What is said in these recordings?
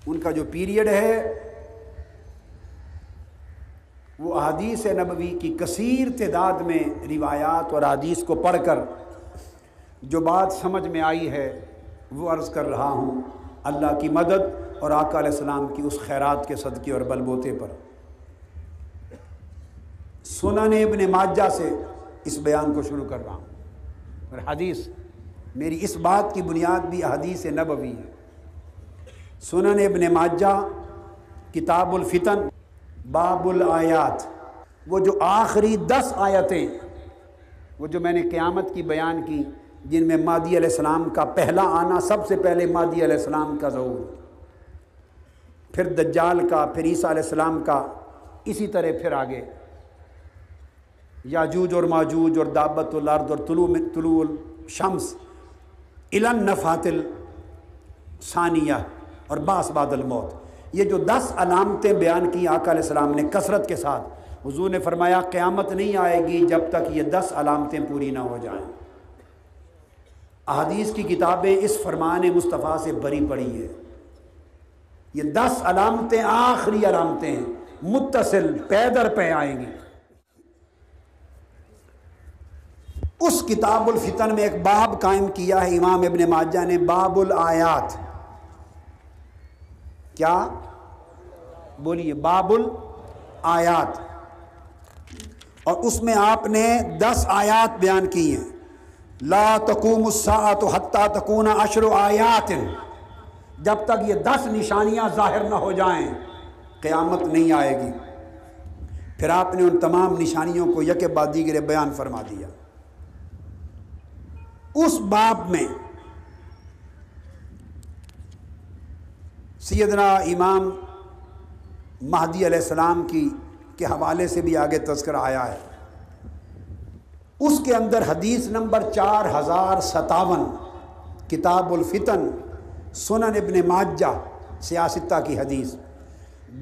ان کا جو پیریڈ ہے وہ احادیث نبوی کی کثیر تعداد میں روایات اور احادیث کو پڑھ کر جو بات سمجھ میں آئی ہے وہ عرض کر رہا ہوں، اللہ کی مدد اور آقا علیہ السلام کی اس خیرات کے صدقے اور بلبوتے پر۔ سنن ابن ماجہ سے اس بیان کو شروع کر رہا ہوں، اور حدیث میری اس بات کی بنیاد بھی احادیث نبوی ہے۔ سنن ابن ماجہ کتاب الفتن باب الآیات، وہ جو آخری 10 آیتیں وہ جو میں نے قیامت کی بیان کی، جن میں مہدی علیہ السلام کا پہلا آنا، سب سے پہلے مہدی علیہ السلام کا ظہور، پھر دجال کا، پھر عیسیٰ علیہ السلام کا، اسی طرح پھر آگے یاجوج اور ماجوج اور دابت الارض اور طلوع الشمس الی النفخۃ الثانیہ اور بعث بعد الموت۔ یہ جو 10 علامتیں بیان کی آقا علیہ السلام نے کثرت کے ساتھ، حضور نے فرمایا قیامت نہیں آئے گی جب تک یہ 10 علامتیں پوری نہ ہو جائیں۔ احادیث کی کتابیں اس فرمان مصطفیٰ سے بری پڑی ہے۔ یہ 10 علامتیں آخری علامتیں ہیں، متصل پے در پے آئیں گی۔ اس کتاب الفتن میں ایک باب قائم کیا ہے امام ابن ماجہ نے، باب الآیات۔ کیا بولیے؟ باب الآیات، اور اس میں آپ نے 10 آیات بیان کی ہیں۔ لا تقوم الساعة حتى تكون 10 آیات، جب تک یہ 10 نشانیاں ظاہر نہ ہو جائیں قیامت نہیں آئے گی۔ پھر آپ نے ان تمام نشانیوں کو یک بعد دیگر بیان فرما دیا۔ اس باب میں سیدنا امام مہدی علیہ السلام کے حوالے سے بھی آگے تذکرہ آیا ہے۔ اس کے اندر حدیث نمبر 4057 کتاب الفتن سنن ابن ماجہ سیاستہ کی حدیث،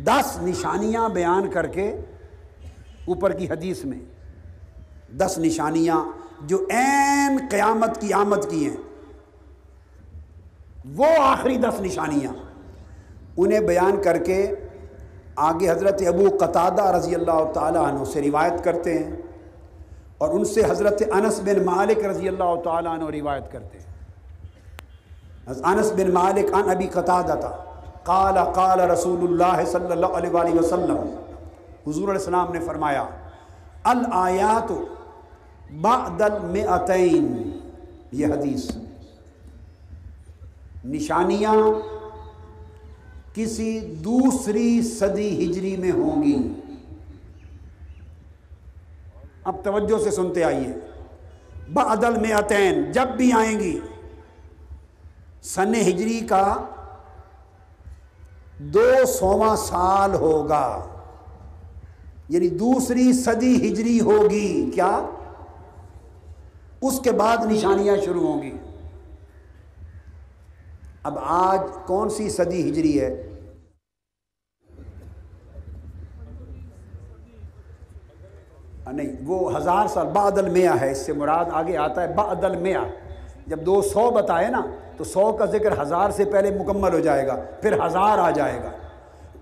10 نشانیاں بیان کر کے اوپر کی حدیث میں 10 نشانیاں جو عین قیامت کی آمد کی ہیں، وہ آخری 10 نشانیاں انہیں بیان کر کے آگے حضرت ابو قتادہ رضی اللہ تعالیٰ عنہ سے روایت کرتے ہیں، اور ان سے حضرت انس بن مالک رضی اللہ تعالیٰ عنہ روایت کرتے ہیں۔ انس بن مالک عن ابی قتادہ قال قال رسول اللہ صلی اللہ علیہ وآلہ وسلم، حضور علیہ السلام نے فرمایا الآیات بعد المئتین، یہ حدیث، نشانیاں کسی دوسری صدی ہجری میں ہوں گی۔ اب توجہ سے سنتے آئیے، بعد المئتین، جب بھی آئیں گی، سن ہجری کا 200واں سال ہوگا، یعنی دوسری صدی ہجری ہوگی۔ کیا؟ اس کے بعد نشانیاں شروع ہوں گی۔ اب آج کون سی صدی ہجری ہے؟ نہیں، وہ 1000 سال بعد المئہ ہے، اس سے مراد آگے آتا ہے بعد المئہ۔ جب 200 بتائے نا تو 100 کا ذکر 1000 سے پہلے مکمل ہو جائے گا، پھر 1000 آ جائے گا،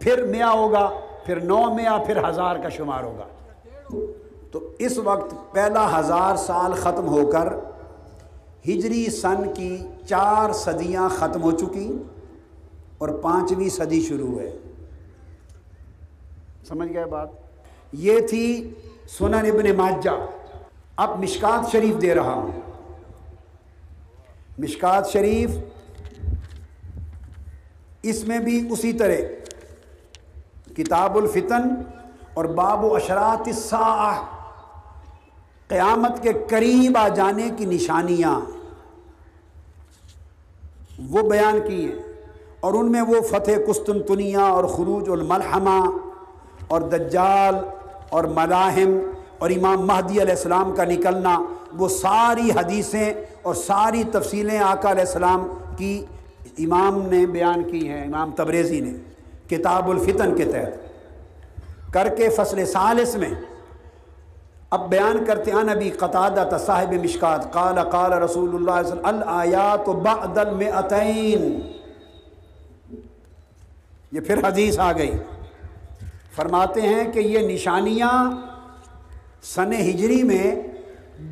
پھر 100 ہوگا، پھر 900، پھر 1000 کا شمار ہوگا۔ تو اس وقت پہلا 1000 سال ختم ہو کر ہجری سن کی 4 صدیاں ختم ہو چکی اور 5ویں صدی شروع ہے۔ سمجھ گئے بات؟ یہ تھی سنن ابن ماجہ۔ اب مشکات شریف دے رہا ہوں۔ مشکات شریف، اس میں بھی اسی طرح کتاب الفتن اور باب اشراط الساعہ، قیامت کے قریب آ جانے کی نشانیاں وہ بیان کی ہیں، اور ان میں وہ فتح قسطنطنیہ اور خروج الملحمہ اور دجال اور ملاحم اور امام مہدی علیہ السلام کا نکلنا، وہ ساری حدیثیں اور ساری تفصیلیں آقا علیہ السلام کی امام نے بیان کی ہیں، امام تبریزی نے کتاب الفتن کے تحت کر کے فصل 40 میں اب بیان کرتے ہیں نبی قتادہ صاحب مشکات قال قال رسول اللہ صلی اللہ علیہ وسلم الآیات بعد المئتین، یہ پھر حدیث آ گئی، فرماتے ہیں کہ یہ نشانیاں سن ہجری میں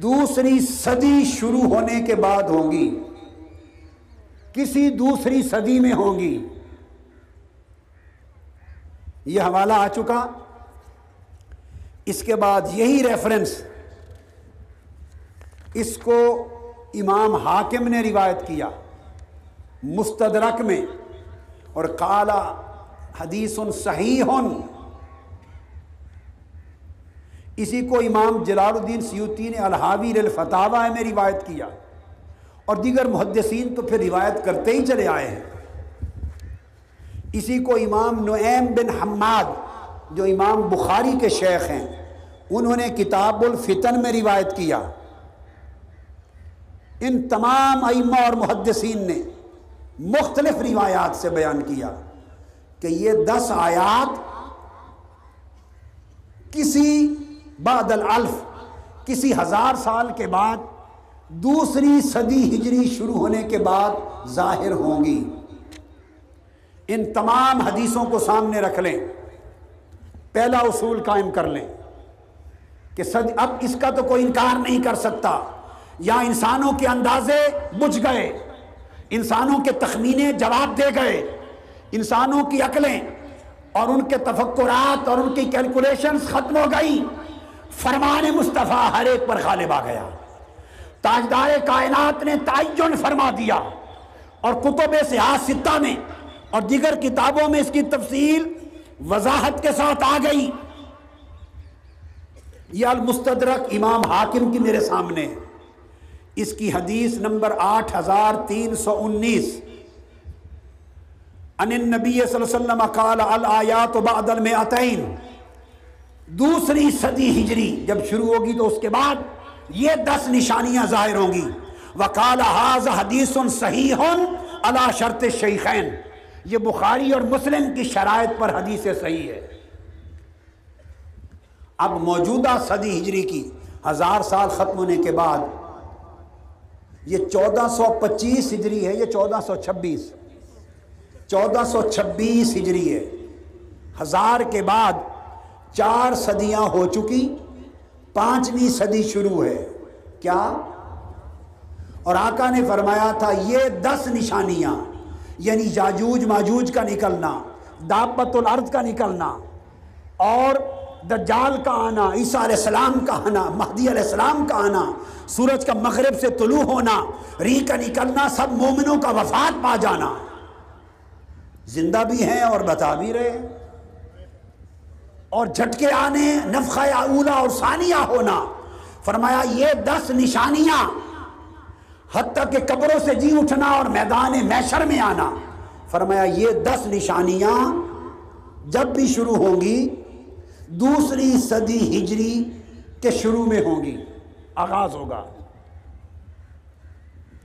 دوسری صدی شروع ہونے کے بعد ہوں گی، کسی دوسری صدی میں ہوں گی۔ یہ حوالہ آ چکا۔ اس کے بعد یہی ریفرنس اس کو امام حاکم نے روایت کیا مستدرک میں، اور قال حدیث صحیح، اسی کو امام جلال الدین سیوطی نے الحاوی للفتاوی میں روایت کیا، اور دیگر محدثین تو پھر روایت کرتے ہی چلے آئے ہیں۔ اسی کو امام نعیم بن حماد جو امام بخاری کے شیخ ہیں، انہوں نے کتاب الفتن میں روایت کیا۔ ان تمام ائمہ اور محدثین نے مختلف روایات سے بیان کیا کہ یہ 10 آیات کسی بعد الالف، کسی 1000 سال کے بعد دوسری صدی ہجری شروع ہونے کے بعد ظاہر ہوں گی۔ ان تمام حدیثوں کو سامنے رکھ لیں، پہلا اصول قائم کر لیں کہ اب اس کا تو کوئی انکار نہیں کر سکتا، یا انسانوں کے اندازے بجھ گئے، انسانوں کے تخمینے جواب دے گئے، انسانوں کی عقلیں اور ان کے تفکرات اور ان کی کیلکولیشنز ختم ہو گئی، فرمان مصطفیٰ ہر ایک پر غالب آ گیا۔ تاجدار کائنات نے تعین فرما دیا، اور کتب صحاح ستہ میں اور دیگر کتابوں میں اس کی تفصیل وضاحت کے ساتھ آ گئی۔ یہ المستدرک امام حاکم کی میرے سامنے ہے، اس کی حدیث نمبر 8319، ان النبی صلی اللہ علیہ وسلم قال الآیات بعد المئتین، دوسری صدی ہجری جب شروع ہوگی تو اس کے بعد یہ 10 نشانیاں ظاہر ہوں گی۔ وقال ھذا حدیث صحیح علی شرط الشیخین، یہ بخاری اور مسلم کی شرائط پر حدیث صحیح ہے۔ اب موجودہ صدی ہجری کی 1000 سال ختم ہونے کے بعد یہ 1425 ہجری ہے، یہ 1426 ہجری ہے۔ 1000 کے بعد 4 صدیاں ہو چکی، 5ویں صدی شروع ہے۔ کیا؟ اور آقا نے فرمایا تھا یہ 10 نشانیاں، یعنی یاجوج ماجوج کا نکلنا، دابت الارض کا نکلنا، اور دجال کا آنا، عیسیٰ علیہ السلام کا آنا، مہدی علیہ السلام کا آنا، سورج کا مغرب سے طلوع ہونا، ریح کا نکلنا، سب مومنوں کا وفات پا جانا، زندہ بھی ہیں اور بتا بھی رہے ہیں، اور جھٹکے آنے، نفخہ اولا اور ثانیہ ہونا۔ فرمایا یہ 10 نشانیاں، حتیٰ کہ قبروں سے جی اٹھنا اور میدان محشر میں آنا، فرمایا یہ 10 نشانیاں جب بھی شروع ہوں گی دوسری صدی ہجری کے شروع میں ہوں گی، آغاز ہوگا۔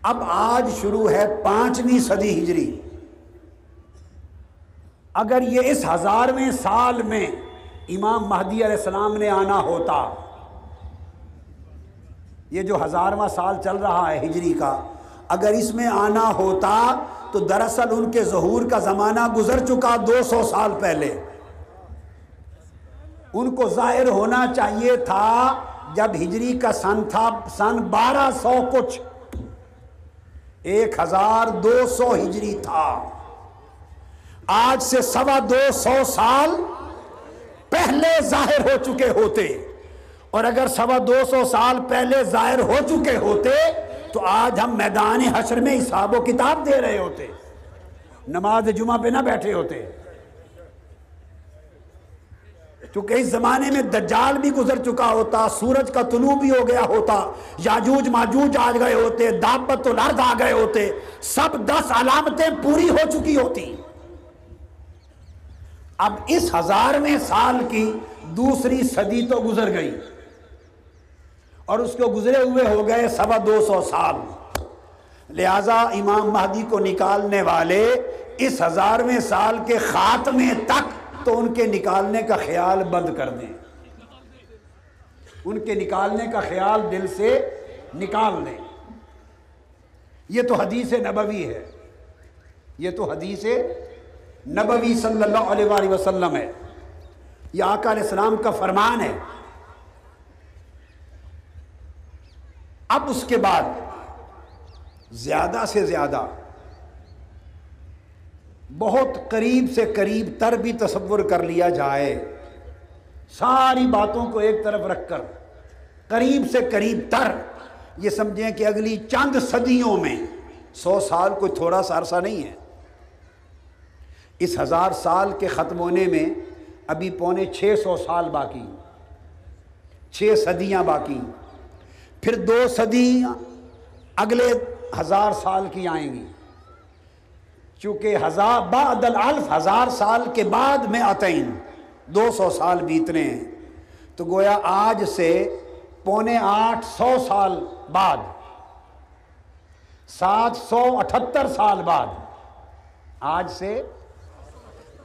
اب آج شروع ہے 5ویں صدی ہجری۔ اگر یہ اس 1000ویں سال میں امام مہدی علیہ السلام نے آنا ہوتا، یہ جو 1000واں سال چل رہا ہے ہجری کا، اگر اس میں آنا ہوتا تو دراصل ان کے ظہور کا زمانہ گزر چکا 200 سال پہلے۔ ان کو ظاہر ہونا چاہیے تھا جب ہجری کا سن تھا سن 1200 کچھ، 1200 ہجری تھا، آج سے 225 سال پہلے ظاہر ہو چکے ہوتے، اور اگر 225 سال پہلے ظاہر ہو چکے ہوتے تو آج ہم میدان حشر میں حساب و کتاب دے رہے ہوتے، نماز جمعہ پہ نہ بیٹھے ہوتے۔ چونکہ اس زمانے میں دجال بھی گزر چکا ہوتا، سورج کا طلوع بھی ہو گیا ہوتا، یاجوج ماجوج آ گئے ہوتے، دابت الارض آ گئے ہوتے، سب 10 علامتیں پوری ہو چکی ہوتی۔ اب اس 1000ویں سال کی دوسری صدی تو گزر گئی، اور اس کو گزرے ہوئے ہو گئے 225 سال۔ لہذا امام مہدی کو نکالنے والے اس 1000ویں سال کے خاتمے تک تو ان کے نکالنے کا خیال بند کر دیں، ان کے نکالنے کا خیال دل سے نکال دیں۔ یہ تو حدیث نبوی ہے، یہ تو حدیث نبوی صلی اللہ علیہ وآلہ وسلم ہے، یہ آقا علیہ السلام کا فرمان ہے۔ اب اس کے بعد زیادہ سے زیادہ بہت قریب سے قریب تر بھی تصور کر لیا جائے، ساری باتوں کو ایک طرف رکھ کر قریب سے قریب تر یہ سمجھیں کہ اگلی چند صدیوں میں 100 سال کوئی تھوڑا سا عرصہ نہیں ہے۔ اس 1000 سال کے ختم ہونے میں ابھی پونے 600 سال باقی، 6 صدیاں باقی، پھر 2 صدیاں اگلے 1000 سال کی آئیں گی، چونکہ بعد الالف 1000 سال کے بعد میں آتئین 200 سال بیتنے ہیں، تو گویا آج سے پونے 800 سال بعد، 778 سال بعد، آج سے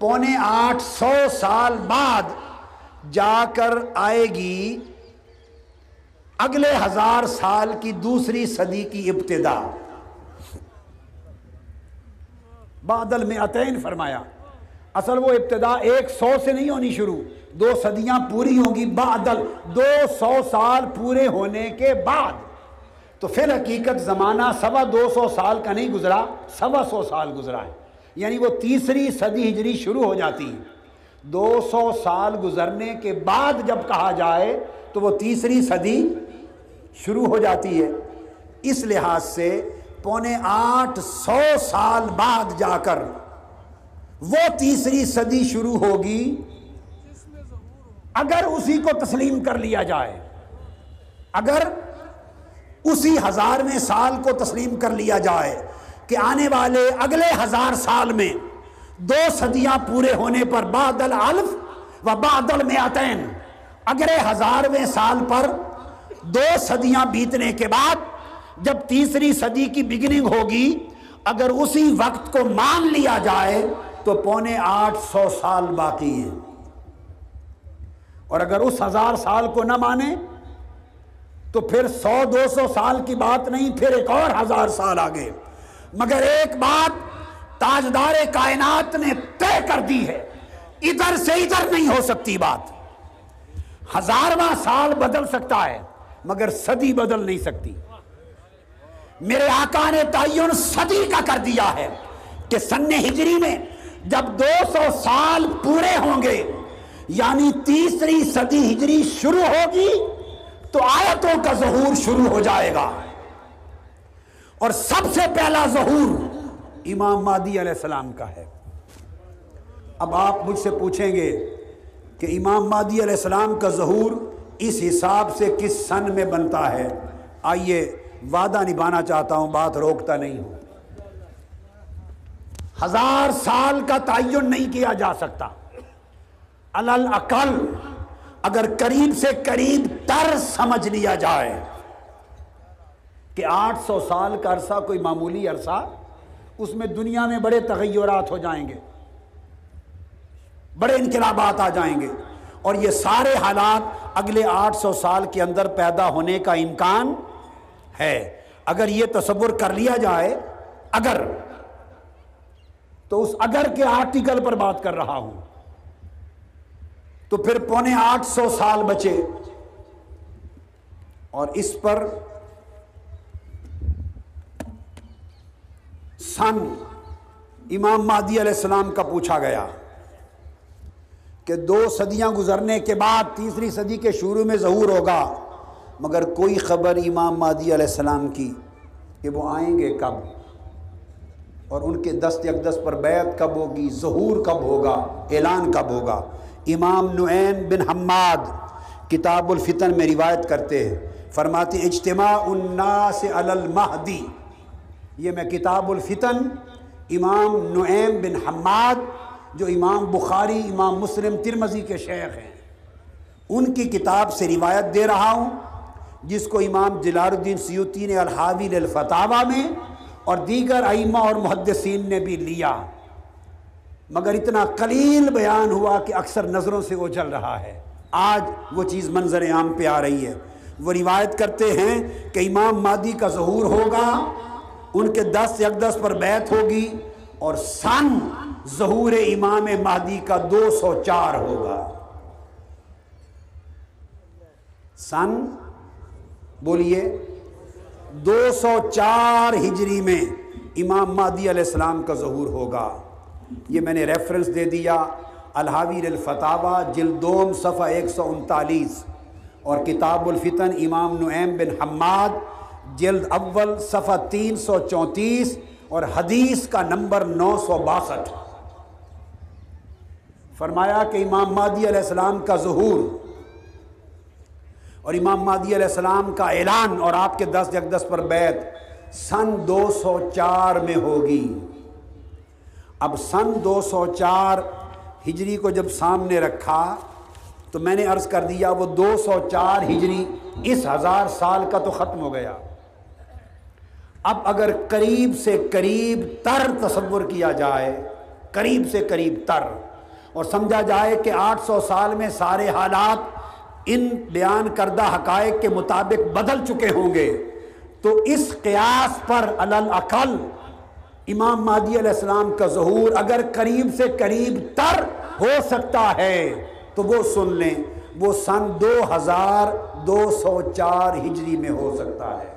پونے 800 سال بعد جا کر آئے گی اگلے 1000 سال کی دوسری صدی کی ابتدا۔ بعد المئتین فرمایا، اصل وہ ابتدا 100 سے نہیں ہونی شروع، 2 صدیاں پوری ہوں گی بعد 200 سال پورے ہونے کے بعد۔ تو فی الحقیقت زمانہ 225 سال کا نہیں گزرا، 125 سال گزرا ہے، یعنی وہ تیسری صدی ہجری شروع ہو جاتی ہے۔ 200 سال گزرنے کے بعد جب کہا جائے تو وہ تیسری صدی شروع ہو جاتی ہے۔ اس لحاظ سے پونے 800 سال بعد جا کر وہ تیسری صدی شروع ہوگی، اگر اسی کو تسلیم کر لیا جائے، اگر اسی 1000ویں سال کو تسلیم کر لیا جائے کہ آنے والے اگلے 1000 سال میں 2 صدیاں پورے ہونے پر بعد الالف و بعد المئتین، اگلے 1000ویں سال پر 2 صدیاں بیتنے کے بعد جب تیسری صدی کی بگننگ ہوگی، اگر اسی وقت کو مان لیا جائے تو پونے 800 سال باقی ہیں، اور اگر اس 1000 سال کو نہ مانے تو پھر 100-200 سال کی بات نہیں، پھر ایک اور 1000 سال آگے۔ مگر ایک بات تاجدار کائنات نے طے کر دی ہے، ادھر سے ادھر نہیں ہو سکتی بات۔ 1000واں سال بدل سکتا ہے مگر صدی بدل نہیں سکتی۔ میرے آقا نے تعین صدی کا کر دیا ہے کہ سن ہجری میں جب 200 سال پورے ہوں گے، یعنی تیسری صدی ہجری شروع ہوگی تو آیتوں کا ظہور شروع ہو جائے گا، اور سب سے پہلا ظہور امام مہدی علیہ السلام کا ہے۔ اب آپ مجھ سے پوچھیں گے کہ امام مہدی علیہ السلام کا ظہور اس حساب سے کس سن میں بنتا ہے؟ آئیے وعدہ نبھانا چاہتا ہوں، بات روکتا نہیں ہوں۔ 1000 سال کا تعین نہیں کیا جا سکتا، علی الاقل اگر قریب سے قریب تر سمجھ لیا جائے کہ 800 سال کا عرصہ کوئی معمولی عرصہ، اس میں دنیا میں بڑے تغیرات ہو جائیں گے، بڑے انقلابات آ جائیں گے، اور یہ سارے حالات اگلے 800 سال کے اندر پیدا ہونے کا امکان ہے۔ اگر یہ تصور کر لیا جائے، اگر، تو اس اگر کے آرٹیکل پر بات کر رہا ہوں، تو پھر پونے 800 سال بچے، اور اس پر سن امام مہدی علیہ السلام کا پوچھا گیا کہ 2 صدیاں گزرنے کے بعد تیسری صدی کے شروع میں ظہور ہوگا، مگر کوئی خبر امام مہدی علیہ السلام کی کہ وہ آئیں گے کب، اور ان کے دست اقدس پر بیعت کب ہوگی، ظہور کب ہوگا، اعلان کب ہوگا۔ امام نعیم بن حماد کتاب الفتن میں روایت کرتے ہیں، فرماتے اجتماع الناس علی المہدی، یہ میں کتاب الفتن امام نعیم بن حماد جو امام بخاری، امام مسلم، ترمذی کے شیخ ہیں، ان کی کتاب سے روایت دے رہا ہوں، جس کو امام جلال الدین سیوطی نے الحاوی للفتاوی میں اور دیگر ائمہ اور محدثین نے بھی لیا، مگر اتنا قلیل بیان ہوا کہ اکثر نظروں سے اوجھل رہا ہے۔ آج وہ چیز منظر عام پہ آ رہی ہے۔ وہ روایت کرتے ہیں کہ امام مہدی کا ظہور ہوگا، ان کے دست اقدس پر بیعت ہوگی، اور سن ظہور امام مہدی کا 204 ہوگا۔ سن بولیے 204 ہجری میں امام مہدی علیہ السلام کا ظہور ہوگا۔ یہ میں نے ریفرنس دے دیا، الحاوی للفتاوی جلد دوم صفحہ 139 اور کتاب الفتن امام نعیم بن حماد جلد اول صفحہ 334 اور حدیث کا نمبر 962۔ فرمایا کہ امام مہدی علیہ السلام کا ظہور اور امام مہدی علیہ السلام کا اعلان اور آپ کے دست اقدس پر بیعت سن 204 میں ہوگی۔ اب سن 204 ہجری کو جب سامنے رکھا تو میں نے عرض کر دیا وہ 204 ہجری اس 1000 سال کا تو ختم ہو گیا۔ اب اگر قریب سے قریب تر تصور کیا جائے، قریب سے قریب تر، اور سمجھا جائے کہ 800 سال میں سارے حالات ان بیان کردہ حقائق کے مطابق بدل چکے ہوں گے، تو اس قیاس پر علی الاقل امام مہدی علیہ السلام کا ظہور اگر قریب سے قریب تر ہو سکتا ہے تو وہ سن لیں، وہ سن 2204 ہجری میں ہو سکتا ہے۔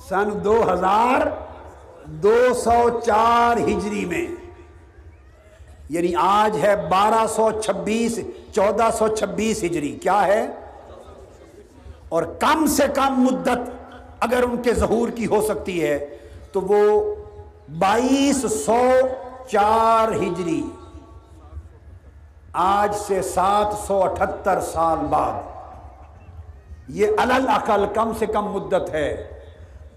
سن 2204 ہجری میں، یعنی آج ہے 1426 ہجری، کیا ہے؟ اور کم سے کم مدت اگر ان کے ظہور کی ہو سکتی ہے تو وہ 2204 ہجری، آج سے 778 سال بعد، یہ علی الاقل کم سے کم مدت ہے۔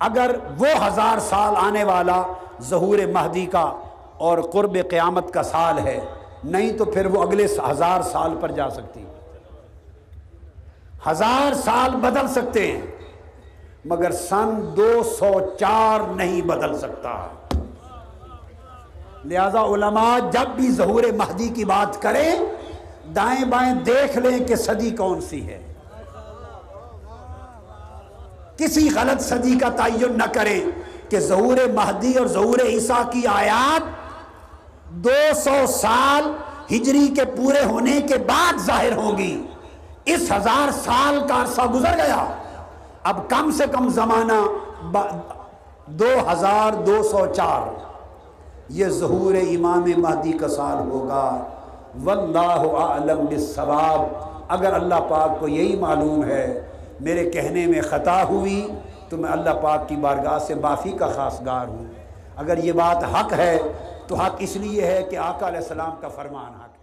اگر وہ 1000 سال آنے والا ظہور مہدی کا اور قرب قیامت کا سال ہے، نہیں تو پھر وہ اگلے 1000 سال پر جا سکتی، 1000 سال بدل سکتے ہیں مگر سن 204 نہیں بدل سکتا۔ لہذا علماء جب بھی ظہور مہدی کی بات کریں دائیں بائیں دیکھ لیں کہ صدی کون سی ہے، کسی غلط صدی کا تعین نہ کریں کہ ظہور مہدی اور ظہور عیسیٰ کی آیات 200 سال ہجری کے پورے ہونے کے بعد ظاہر ہوگی۔ اس 1000 سال کا عرصہ گزر گیا، اب کم سے کم زمانہ 2204 یہ ظہور امام مہدی کا سال ہوگا۔ واللہ اعلم بالصواب۔ اگر اللہ پاک کو یہی معلوم ہے میرے کہنے میں خطا ہوئی تو میں اللہ پاک کی بارگاہ سے معافی کا خواستگار ہوں۔ اگر یہ بات حق ہے تو حق اس لیے ہے کہ آقا علیہ السلام کا فرمان حق ہے۔